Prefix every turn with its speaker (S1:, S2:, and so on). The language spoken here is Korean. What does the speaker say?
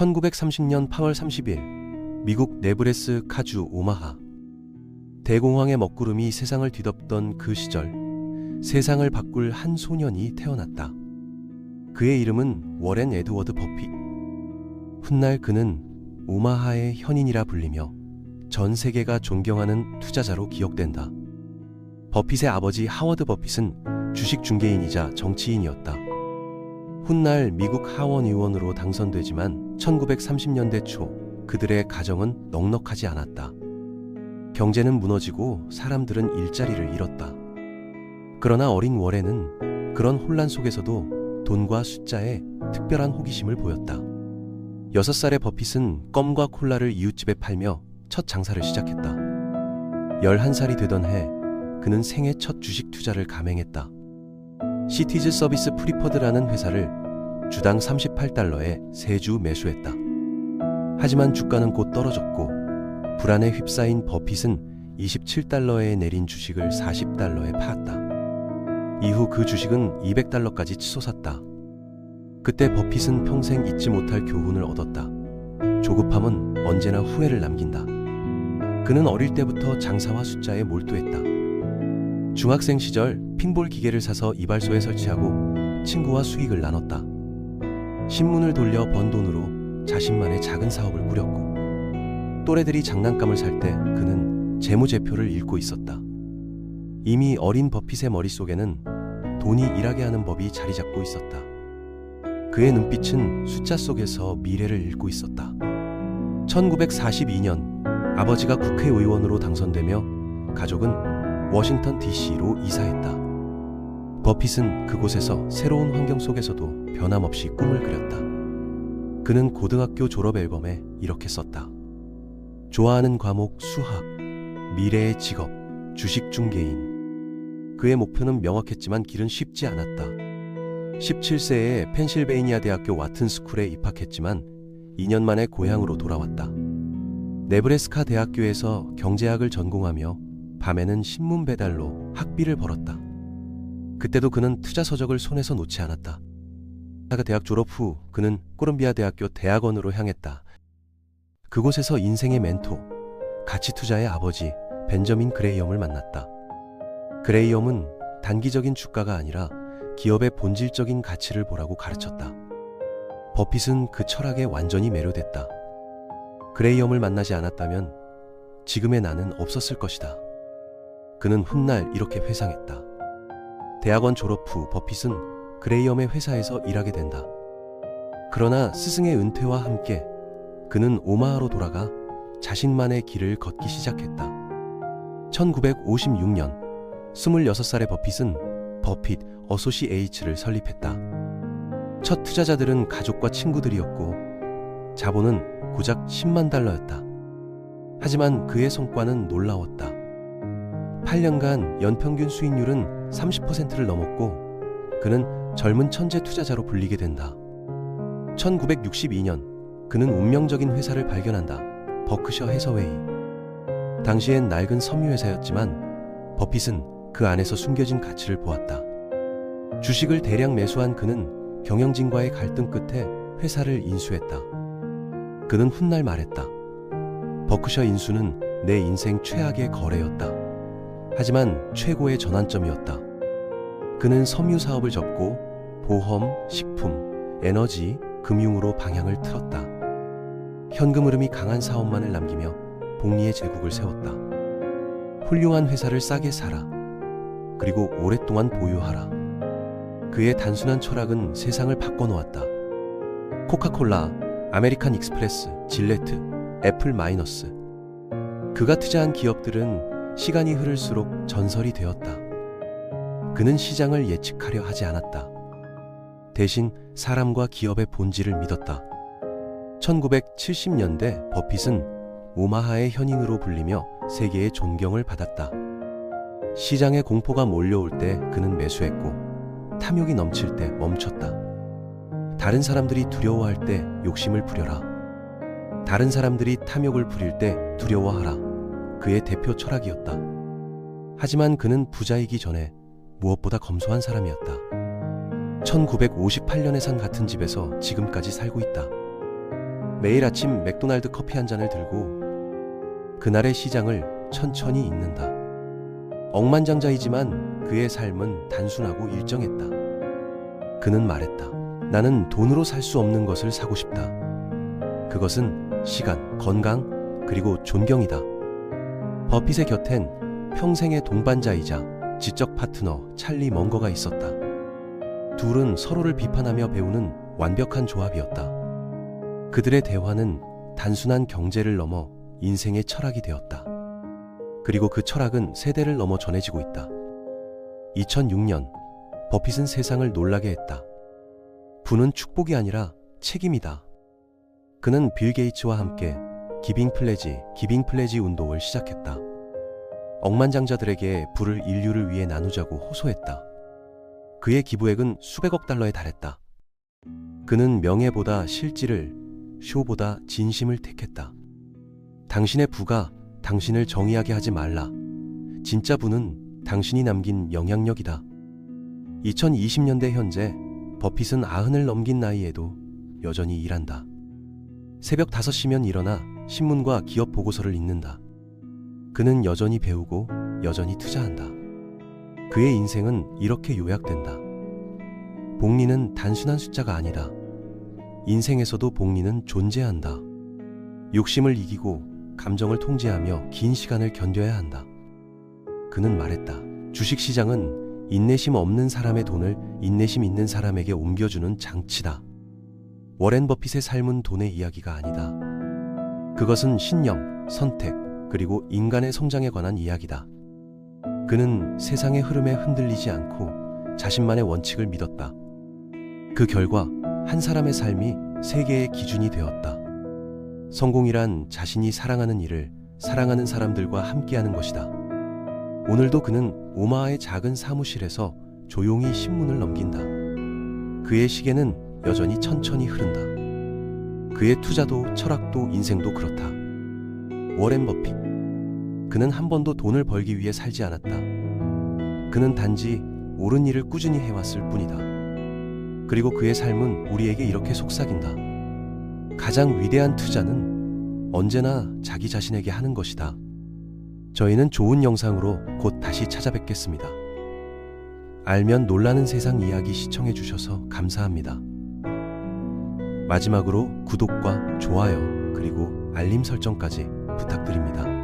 S1: 1930년 8월 30일 미국 네브래스 카주 오마하. 대공황의 먹구름이 세상을 뒤덮던 그 시절 세상을 바꿀 한 소년이 태어났다. 그의 이름은 워렌 에드워드 버핏. 훗날 그는 오마하의 현인이라 불리며 전 세계가 존경하는 투자자로 기억된다. 버핏의 아버지 하워드 버핏은 주식 중개인이자 정치인이었다. 훗날 미국 하원 의원으로 당선되지만 1930년대 초 그들의 가정은 넉넉하지 않았다. 경제는 무너지고 사람들은 일자리를 잃었다. 그러나 어린 워렌은 그런 혼란 속에서도 돈과 숫자에 특별한 호기심을 보였다. 6살의 버핏은 껌과 콜라를 이웃집에 팔며 첫 장사를 시작했다. 11살이 되던 해 그는 생애 첫 주식 투자를 감행했다. 시티즈 서비스 프리퍼드라는 회사를 주당 38달러에 3주 매수했다. 하지만 주가는 곧 떨어졌고 불안에 휩싸인 버핏은 27달러에 내린 주식을 40달러에 팔았다. 이후 그 주식은 200달러까지 치솟았다. 그때 버핏은 평생 잊지 못할 교훈을 얻었다. 조급함은 언제나 후회를 남긴다. 그는 어릴 때부터 장사와 숫자에 몰두했다. 중학생 시절 핀볼 기계를 사서 이발소에 설치하고 친구와 수익을 나눴다. 신문을 돌려 번 돈으로 자신만의 작은 사업을 꾸렸고 또래들이 장난감을 살 때 그는 재무제표를 읽고 있었다. 이미 어린 버핏의 머릿속에는 돈이 일하게 하는 법이 자리 잡고 있었다. 그의 눈빛은 숫자 속에서 미래를 읽고 있었다. 1942년 아버지가 국회의원으로 당선되며 가족은 워싱턴 DC로 이사했다. 버핏은 그곳에서 새로운 환경 속에서도 변함없이 꿈을 그렸다. 그는 고등학교 졸업 앨범에 이렇게 썼다. 좋아하는 과목 수학, 미래의 직업, 주식 중개인. 그의 목표는 명확했지만 길은 쉽지 않았다. 17세에 펜실베이니아 대학교 와튼 스쿨에 입학했지만 2년 만에 고향으로 돌아왔다. 네브래스카 대학교에서 경제학을 전공하며 밤에는 신문 배달로 학비를 벌었다. 그때도 그는 투자 서적을 손에서 놓지 않았다. 대학 졸업 후 그는 콜롬비아 대학교 대학원으로 향했다. 그곳에서 인생의 멘토, 가치 투자의 아버지 벤저민 그레이엄을 만났다. 그레이엄은 단기적인 주가가 아니라 기업의 본질적인 가치를 보라고 가르쳤다. 버핏은 그 철학에 완전히 매료됐다. 그레이엄을 만나지 않았다면 지금의 나는 없었을 것이다. 그는 훗날 이렇게 회상했다. 대학원 졸업 후 버핏은 그레이엄의 회사에서 일하게 된다. 그러나 스승의 은퇴와 함께 그는 오마하로 돌아가 자신만의 길을 걷기 시작했다. 1956년 26살의 버핏은 버핏 어소시에이츠를 설립했다. 첫 투자자들은 가족과 친구들이었고 자본은 고작 10만 달러였다. 하지만 그의 성과는 놀라웠다. 8년간 연평균 수익률은 30%를 넘었고 그는 젊은 천재 투자자로 불리게 된다. 1962년 그는 운명적인 회사를 발견한다. 버크셔 해서웨이. 당시엔 낡은 섬유회사였지만 버핏은 그 안에서 숨겨진 가치를 보았다. 주식을 대량 매수한 그는 경영진과의 갈등 끝에 회사를 인수했다. 그는 훗날 말했다. 버크셔 인수는 내 인생 최악의 거래였다. 하지만 최고의 전환점이었다. 그는 섬유 사업을 접고 보험, 식품, 에너지, 금융으로 방향을 틀었다. 현금 흐름이 강한 사업만을 남기며 복리의 제국을 세웠다. 훌륭한 회사를 싸게 사라. 그리고 오랫동안 보유하라. 그의 단순한 철학은 세상을 바꿔놓았다. 코카콜라, 아메리칸 익스프레스, 질레트, 애플 마이너스. 그가 투자한 기업들은 시간이 흐를수록 전설이 되었다. 그는 시장을 예측하려 하지 않았다. 대신 사람과 기업의 본질을 믿었다. 1970년대 버핏은 오마하의 현인으로 불리며 세계의 존경을 받았다. 시장에 공포가 몰려올 때 그는 매수했고 탐욕이 넘칠 때 멈췄다. 다른 사람들이 두려워할 때 욕심을 부려라. 다른 사람들이 탐욕을 부릴 때 두려워하라. 그의 대표 철학이었다. 하지만 그는 부자이기 전에 무엇보다 검소한 사람이었다. 1958년에 산 같은 집에서 지금까지 살고 있다. 매일 아침 맥도날드 커피 한 잔을 들고 그날의 시장을 천천히 읽는다. 억만장자이지만 그의 삶은 단순하고 일정했다. 그는 말했다. 나는 돈으로 살 수 없는 것을 사고 싶다. 그것은 시간, 건강, 그리고 존경이다. 버핏의 곁엔 평생의 동반자이자 지적 파트너 찰리 먼거가 있었다. 둘은 서로를 비판하며 배우는 완벽한 조합이었다. 그들의 대화는 단순한 경제를 넘어 인생의 철학이 되었다. 그리고 그 철학은 세대를 넘어 전해지고 있다. 2006년 버핏은 세상을 놀라게 했다. 부는 축복이 아니라 책임이다. 그는 빌 게이츠와 함께 기빙 플래지 운동을 시작했다. 억만장자들에게 부를 인류를 위해 나누자고 호소했다. 그의 기부액은 수백억 달러에 달했다. 그는 명예보다 실질을, 쇼보다 진심을 택했다. 당신의 부가 당신을 정의하게 하지 말라. 진짜 부는 당신이 남긴 영향력이다. 2020년대 현재 버핏은 90을 넘긴 나이에도 여전히 일한다. 새벽 5시면 일어나 신문과 기업 보고서를 읽는다. 그는 여전히 배우고 여전히 투자한다. 그의 인생은 이렇게 요약된다. 복리는 단순한 숫자가 아니다. 인생에서도 복리는 존재한다. 욕심을 이기고 감정을 통제하며 긴 시간을 견뎌야 한다. 그는 말했다. 주식시장은 인내심 없는 사람의 돈을 인내심 있는 사람에게 옮겨주는 장치다. 워렌 버핏의 삶은 돈의 이야기가 아니다. 그것은 신념, 선택, 그리고 인간의 성장에 관한 이야기다. 그는 세상의 흐름에 흔들리지 않고 자신만의 원칙을 믿었다. 그 결과 한 사람의 삶이 세계의 기준이 되었다. 성공이란 자신이 사랑하는 일을 사랑하는 사람들과 함께하는 것이다. 오늘도 그는 오마하의 작은 사무실에서 조용히 신문을 넘긴다. 그의 시계는 여전히 천천히 흐른다. 그의 투자도 철학도 인생도 그렇다. 워렌 버핏. 그는 한 번도 돈을 벌기 위해 살지 않았다. 그는 단지 옳은 일을 꾸준히 해왔을 뿐이다. 그리고 그의 삶은 우리에게 이렇게 속삭인다. 가장 위대한 투자는 언제나 자기 자신에게 하는 것이다. 저희는 좋은 영상으로 곧 다시 찾아뵙겠습니다. 알면 놀라는 세상 이야기 시청해 주셔서 감사합니다. 마지막으로 구독과 좋아요 그리고 알림 설정까지 부탁드립니다.